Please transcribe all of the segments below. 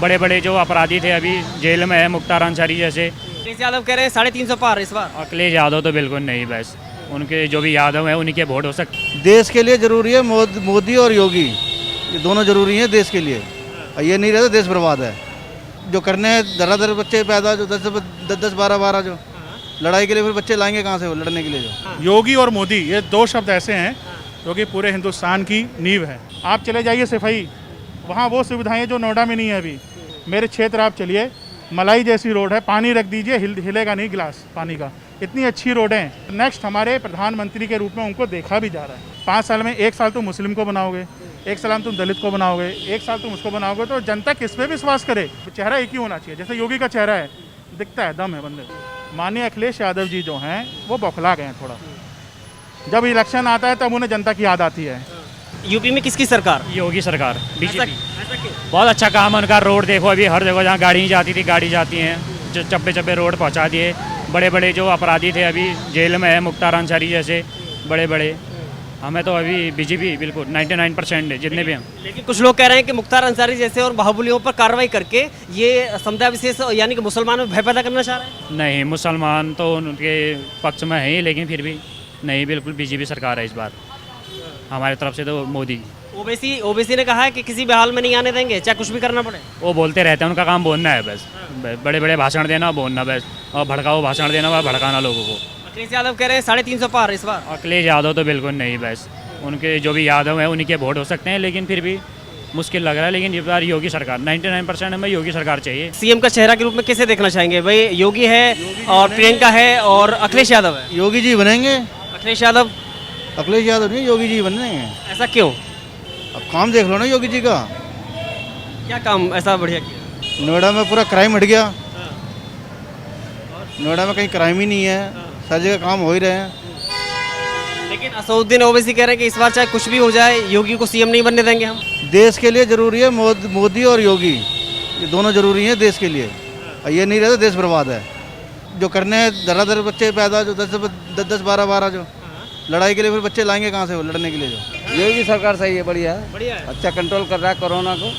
बड़े बड़े जो अपराधी थे अभी जेल में है, मुख्तार अंसारी जैसे। अखिलेश यादव कह रहे हैं 350 पार इस बार। अखिलेश यादव तो बिल्कुल नहीं, बस उनके जो भी यादव हैं उन्हीं के वोट हो सकते। देश के लिए जरूरी है मोदी और योगी, ये दोनों जरूरी हैं देश के लिए। ये नहीं रहता देश बर्बाद है। जो करने हैं धराधर बच्चे पैदा, जो 10 12 जो लड़ाई के लिए फिर बच्चे लाएंगे कहाँ से वो लड़ने के लिए? जो योगी और मोदी, ये दो शब्द ऐसे हैं जो कि पूरे हिंदुस्तान की नींव है। आप चले जाइए सिपाही, वहाँ वो सुविधाएं जो नोएडा में नहीं है अभी। मेरे क्षेत्र आप चलिए, मलाई जैसी रोड है, पानी रख दीजिए हिलेगा नहीं गिलास पानी का, इतनी अच्छी रोडें हैं। नेक्स्ट हमारे प्रधानमंत्री के रूप में उनको देखा भी जा रहा है। 5 साल में 1 साल तुम मुस्लिम को बनाओगे, 1 साल तुम दलित को बनाओगे, 1 साल तुम उसको बनाओगे, तो जनता किस पे विश्वास करे? चेहरा एक ही होना चाहिए। जैसे योगी का चेहरा है, दिखता है, दम है बंदे। माननीय अखिलेश यादव जी जो हैं वो बौखला गए हैं थोड़ा। जब इलेक्शन आता है तब उन्हें जनता की याद आती है। यूपी में किसकी सरकार? योगी सरकार, बीजेपी। ऐसा क्यों? बहुत अच्छा काम है उनका। रोड देखो अभी हर जगह जहाँ गाड़ी नहीं जाती थी गाड़ी जाती हैं, जो चप्पे चप्पे रोड पहुँचा दिए। बड़े बड़े जो अपराधी थे अभी जेल में है, मुख्तार अंसारी जैसे बड़े बड़े। हमें तो अभी बीजेपी बिल्कुल 99% है जितने भी हैं। लेकिन कुछ लोग कह रहे हैं कि मुख्तार अंसारी जैसे और बाहुबलियों पर कार्रवाई करके ये समुदाय विशेष यानी कि मुसलमानों में भय पैदा करना चाह रहे हैं। नहीं, मुसलमान तो उनके पक्ष में है ही, लेकिन फिर भी नहीं, बिल्कुल बीजेपी सरकार है इस बार हमारी तरफ से तो। मोदी ओबीसी ने कहा है कि किसी भी हाल में नहीं आने देंगे, चाहे कुछ भी करना पड़े। वो बोलते रहते हैं, उनका काम बोलना है बस। बड़े बड़े भाषण देना, बोलना बस, और भड़काओ भाषण देना व भड़काना लोगों को। अखिलेश यादव कह रहे हैं 350 पार इस बार। अखिलेश यादव तो बिल्कुल नहीं, बस उनके जो भी यादव हैं उन्हीं के वोट हो सकते हैं, लेकिन फिर भी मुश्किल लग रहा है। लेकिन ये बार योगी सरकार 99% हमें योगी सरकार चाहिए। सीएम का चेहरा के रूप में कैसे देखना चाहेंगे भाई? योगी है और प्रियंका है और अखिलेश यादव है। योगी जी बनेंगे। अखिलेश यादव नहीं, योगी जी बनेंगे। ऐसा क्यों? अब काम देख लो ना योगी जी का। क्या काम ऐसा बढ़िया किया? नोएडा में पूरा क्राइम हट गया। नोएडा में कहीं क्राइम ही नहीं है, हर जगह काम हो ही रहे हैं। लेकिन असदुद्दीन ओवैसी कह रहे हैं कि इस बार चाहे कुछ भी हो जाए योगी को सीएम नहीं बनने देंगे हम। देश के लिए जरूरी है मोदी और योगी, ये दोनों जरूरी हैं देश के लिए। ये नहीं रहता देश बर्बाद है। जो करने हैं धराधर बच्चे पैदा, जो 10 12 जो लड़ाई के लिए फिर बच्चे लाएंगे कहाँ से वो लड़ने के लिए? जो योगी सरकार सही है, बढ़िया है, बढ़िया है। अच्छा कंट्रोल कर रहा है कोरोना को।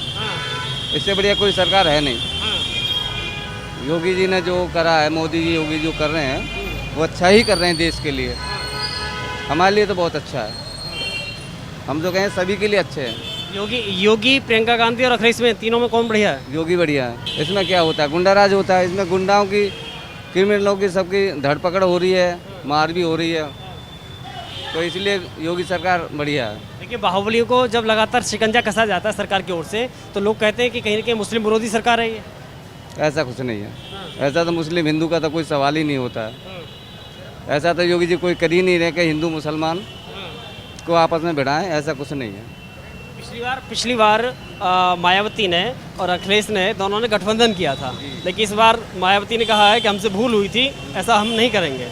इससे बढ़िया कोई सरकार है नहीं। योगी जी ने जो करा है, मोदी जी योगी जो कर रहे हैं वो अच्छा ही कर रहे हैं देश के लिए। हमारे लिए तो बहुत अच्छा है, हम जो कहें सभी के लिए अच्छे हैं। योगी प्रियंका गांधी और अखिलेश में तीनों में कौन बढ़िया है? योगी बढ़िया है। इसमें क्या होता है, गुंडाराज होता है, इसमें गुंडाओं की, क्रिमिनलों की सबकी धरपकड़ हो रही है, मार भी हो रही है, तो इसलिए योगी सरकार बढ़िया है। देखिए बाहुबलियों को जब लगातार शिकंजा कसा जाता है सरकार की ओर से, तो लोग कहते हैं कि कहीं ना कहीं मुस्लिम विरोधी सरकार है ये। ऐसा कुछ नहीं है। ऐसा तो मुस्लिम हिंदू का तो कोई सवाल ही नहीं होता है। ऐसा तो योगी जी कोई कर ही नहीं रहे कि हिंदू मुसलमान को आपस में भिड़ाएं, ऐसा कुछ नहीं है। पिछली बार मायावती ने और अखिलेश ने दोनों ने गठबंधन किया था, लेकिन इस बार मायावती ने कहा है कि हमसे भूल हुई थी, ऐसा हम नहीं करेंगे।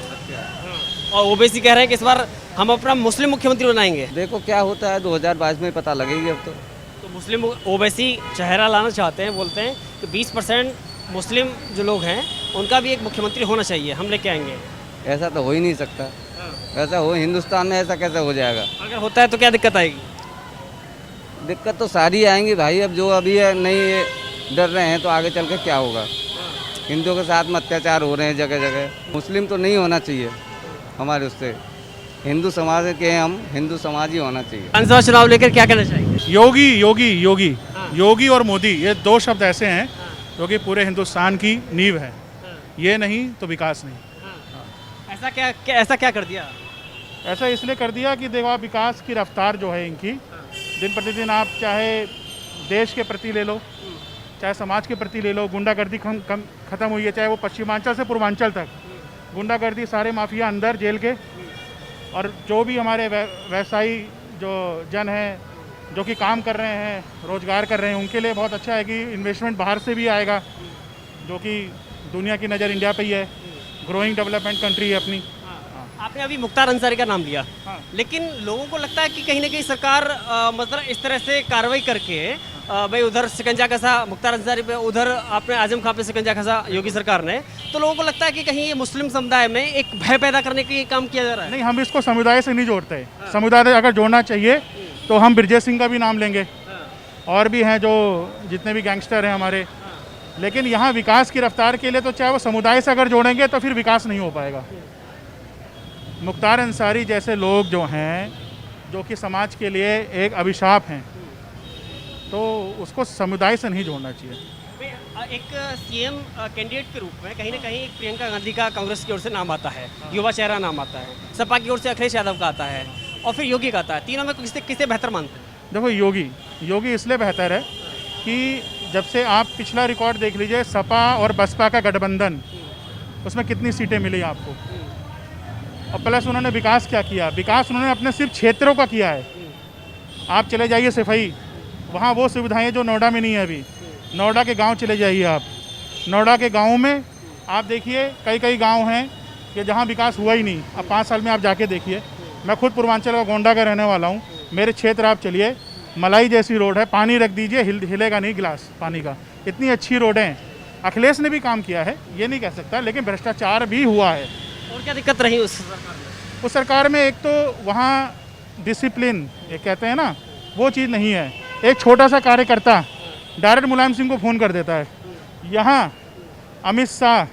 और ओवैसी कह रहे हैं कि इस बार हम अपना मुस्लिम मुख्यमंत्री बनाएंगे। देखो क्या होता है, 2022 में पता लगेगी अब तो मुस्लिम ओवैसी चेहरा लाना चाहते हैं, बोलते हैं कि 20% मुस्लिम जो लोग हैं उनका भी एक मुख्यमंत्री होना चाहिए, हम लेके आएंगे। ऐसा तो हो ही नहीं सकता। ऐसा हो हिंदुस्तान में ऐसा कैसे हो जाएगा? अगर होता है तो क्या दिक्कत आएगी? दिक्कत तो सारी आएंगी भाई। अब जो अभी है नहीं डर रहे हैं तो आगे चल के क्या होगा? हिंदुओं के साथ में अत्याचार हो रहे हैं जगह जगह। मुस्लिम तो नहीं होना चाहिए हमारे, उससे हिंदू समाज के हैं हम, हिंदू समाज ही होना चाहिए। विधानसभा चुनाव लेकर क्या कहना चाहिए? योगी और मोदी, ये दो शब्द ऐसे हैं जो कि पूरे हिंदुस्तान की नींव है। ये नहीं तो विकास नहीं। ऐसा क्या कर दिया? ऐसा इसलिए कर दिया कि देखो आप, विकास की रफ्तार जो है इनकी दिन प्रतिदिन, आप चाहे देश के प्रति ले लो, चाहे समाज के प्रति ले लो, गुंडागर्दी खत्म हुई है, चाहे वो पश्चिमांचल से पूर्वांचल तक गुंडागर्दी, सारे माफिया अंदर जेल के। और जो भी हमारे व्यवसायी जो जन हैं जो कि काम कर रहे हैं, रोजगार कर रहे हैं, उनके लिए बहुत अच्छा है कि इन्वेस्टमेंट बाहर से भी आएगा, जो कि दुनिया की नज़र इंडिया पे ही है। ग्रोइंग डेवलपमेंट कंट्री है अपनी। आपने अभी मुख्तार अंसारी का नाम लिया। हाँ। लेकिन लोगों को लगता है कि कहीं ना कहीं सरकार मतलब इस तरह से कार्रवाई करके भाई उधर शिकंजा कसा मुख्तार अंसारी पे, उधर आपने आजम खां पे शिकंजा कसा योगी सरकार ने, तो लोगों को लगता है कि कहीं ये मुस्लिम समुदाय में एक भय पैदा करने के लिए काम किया जा रहा है। नहीं, हम इसको समुदाय से नहीं जोड़ते। समुदाय अगर जोड़ना चाहिए तो हम ब्रजेश सिंह का भी नाम लेंगे, और भी हैं जो जितने भी गैंगस्टर हैं हमारे, लेकिन यहाँ विकास की रफ्तार के लिए तो चाहे वो समुदाय से अगर जोड़ेंगे तो फिर विकास नहीं हो पाएगा। मुख्तार अंसारी जैसे लोग जो हैं, जो कि समाज के लिए एक अभिशाप हैं, तो उसको समुदाय से नहीं जोड़ना चाहिए। एक सीएम कैंडिडेट के रूप में कहीं ना कहीं एक प्रियंका गांधी का कांग्रेस की ओर से नाम आता है, युवा चेहरा नाम आता है, सपा की ओर से अखिलेश यादव का आता है और फिर योगी का आता है। तीनों में किसे बेहतर मानते हैं? देखो, योगी इसलिए बेहतर है कि जब से आप पिछला रिकॉर्ड देख लीजिए, सपा और बसपा का गठबंधन, उसमें कितनी सीटें मिली आपको, और प्लस उन्होंने विकास क्या किया। विकास उन्होंने अपने सिर्फ क्षेत्रों का किया है। आप चले जाइए सिफाई, वहाँ वो सुविधाएं जो नोएडा में नहीं है अभी। नोएडा के गांव चले जाइए आप, नोएडा के गांव में आप देखिए कई गांव हैं कि जहां विकास हुआ ही नहीं। अब 5 साल में आप जाके देखिए। मैं खुद पूर्वांचल का गोंडा का रहने वाला हूं। मेरे क्षेत्र आप चलिए, मलाई जैसी रोड है, पानी रख दीजिए हिलेगा नहीं गिलास पानी का, इतनी अच्छी रोडें हैं। अखिलेश ने भी काम किया है, ये नहीं कह सकता, लेकिन भ्रष्टाचार भी हुआ है। और क्या दिक्कत रही उस सरकार में? उस सरकार में एक तो वहाँ डिसिप्लिन ये कहते हैं ना, वो चीज़ नहीं है। एक छोटा सा कार्यकर्ता डायरेक्ट मुलायम सिंह को फ़ोन कर देता है। यहाँ अमित शाह,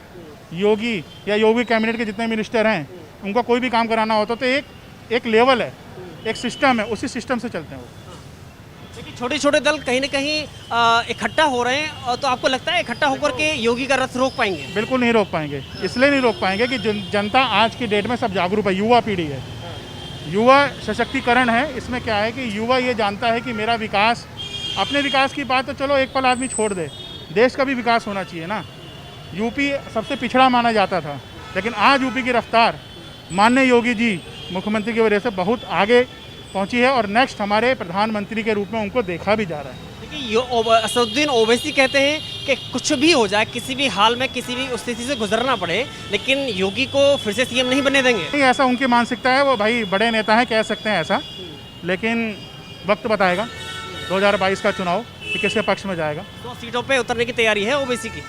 योगी या योगी कैबिनेट के जितने मिनिस्टर हैं, उनका कोई भी काम कराना होता तो एक लेवल है, एक सिस्टम है, उसी सिस्टम से चलते हैं वो। लेकिन छोटे छोटे दल कहीं ना कहीं इकट्ठा हो रहे हैं, और तो आपको लगता है इकट्ठा होकर के योगी का रथ रोक पाएंगे? बिल्कुल नहीं रोक पाएंगे। इसलिए नहीं रोक पाएंगे कि जनता आज की डेट में सब जागरूक है, युवा पीढ़ी है, युवा सशक्तिकरण है। इसमें क्या है कि युवा ये जानता है कि मेरा विकास, अपने विकास की बात तो चलो एक पल आदमी छोड़ दे, देश का भी विकास होना चाहिए ना। यूपी सबसे पिछड़ा माना जाता था, लेकिन आज यूपी की रफ्तार माननीय योगी जी मुख्यमंत्री की वजह से बहुत आगे पहुंची है, और नेक्स्ट हमारे प्रधानमंत्री के रूप में उनको देखा भी जा रहा है। देखिए, असदुद्दीन ओवैसी कहते हैं कि कुछ भी हो जाए, किसी भी हाल में किसी भी स्थिति से गुजरना पड़े, लेकिन योगी को फिर से सीएम नहीं बनने देंगे। नहीं, ऐसा उनकी मानसिकता है। वो भाई बड़े नेता हैं, कह सकते हैं ऐसा, लेकिन वक्त बताएगा 2022 का चुनाव कि किसके पक्ष में जाएगा। 2 सीटों पे उतरने की तैयारी है ओवैसी की?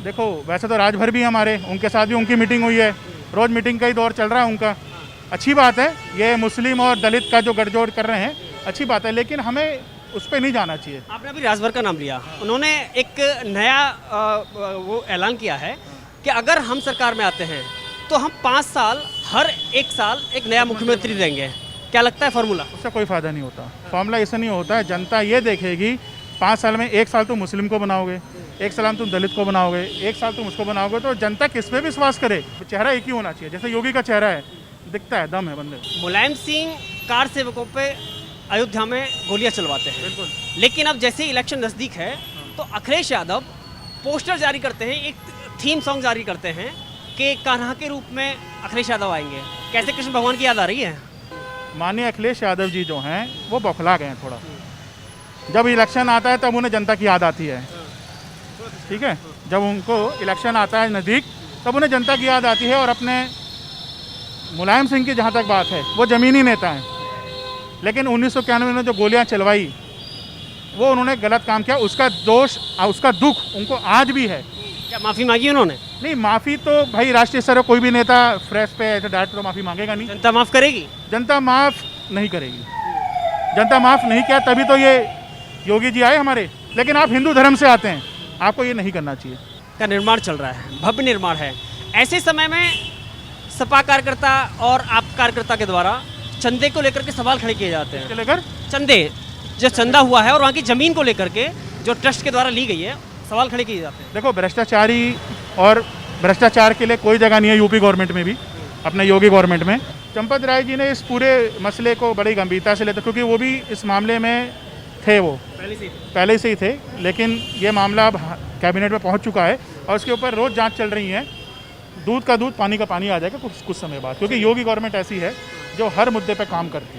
देखो, वैसे तो राजभर भी हमारे, उनके साथ भी उनकी मीटिंग हुई है, रोज़ मीटिंग का ही दौर चल रहा है उनका। अच्छी बात है, ये मुस्लिम और दलित का जो गठजोड़ कर रहे हैं, अच्छी बात है, लेकिन हमें उस पर नहीं जाना चाहिए। आपने अभी राजभर का नाम लिया, उन्होंने एक नया वो ऐलान किया है कि अगर हम सरकार में आते हैं तो हम 5 साल, हर 1 साल एक नया मुख्यमंत्री देंगे। क्या लगता है फार्मूला? उससे कोई फ़ायदा नहीं होता। फार्मूला ऐसा नहीं होता है। जनता ये देखेगी 5 साल में 1 साल तुम मुस्लिम को बनाओगे, 1 साल तुम दलित को बनाओगे, 1 साल तुम उसको बनाओगे, तो जनता किस पे विश्वास करे? चेहरा एक ही होना चाहिए। जैसे योगी का चेहरा है, दिखता है, दम है बंदे। मुलायम सिंह कार सेवकों पे अयोध्या में गोलियां चलवाते हैं, बिल्कुल। लेकिन अब जैसे इलेक्शन नज़दीक है तो अखिलेश यादव पोस्टर जारी करते हैं, एक थीम सॉन्ग जारी करते हैं कि कान्हा के रूप में अखिलेश यादव आएंगे। कैसे कृष्ण भगवान की याद आ रही है? माननीय अखिलेश यादव जी जो हैं वो बौखला गए हैं थोड़ा। जब इलेक्शन आता है तब उन्हें जनता की याद आती है, ठीक है। जब उनको इलेक्शन आता है नज़दीक तब उन्हें जनता की याद आती है। और अपने मुलायम सिंह की जहाँ तक बात है, वो ज़मीनी नेता हैं, लेकिन 1991 में जो गोलियाँ चलवाई वो उन्होंने गलत काम किया। उसका दोष, उसका दुख उनको आज भी है। क्या माफ़ी मांगी उन्होंने? नहीं, माफ़ी तो भाई राष्ट्रीय स्तर पर कोई भी नेता फ्रेश पे ऐसे डायरेक्ट तो माफ़ी मांगेगा नहीं। जनता माफ़ करेगी? जनता माफ़ नहीं करेगी। जनता माफ़ नहीं किया तभी तो ये योगी जी आए हमारे। लेकिन आप हिंदू धर्म से आते हैं, आपको ये नहीं करना चाहिए। का निर्माण चल रहा है, भव्य निर्माण है। ऐसे समय में सपा कार्यकर्ता और आप कार्यकर्ता के द्वारा चंदे को लेकर के सवाल खड़े किए जाते हैं। लेकर चंदे, जो चंदा हुआ है और वहाँ की ज़मीन को लेकर के जो ट्रस्ट के द्वारा ली गई है, सवाल खड़े किए जाते हैं। देखो, भ्रष्टाचारी और भ्रष्टाचार के लिए कोई जगह नहीं है यूपी गवर्नमेंट में भी, अपने योगी गवर्नमेंट में। चंपत राय जी ने इस पूरे मसले को बड़ी गंभीरता से लेते, क्योंकि वो भी इस मामले में थे, वो पहले से ही थे। लेकिन ये मामला अब कैबिनेट में पहुंच चुका है और उसके ऊपर रोज़ जांच चल रही है। दूध का दूध, पानी का पानी आ जाएगा कुछ समय बाद, क्योंकि योगी गवर्नमेंट ऐसी है जो हर मुद्दे पे काम करती है।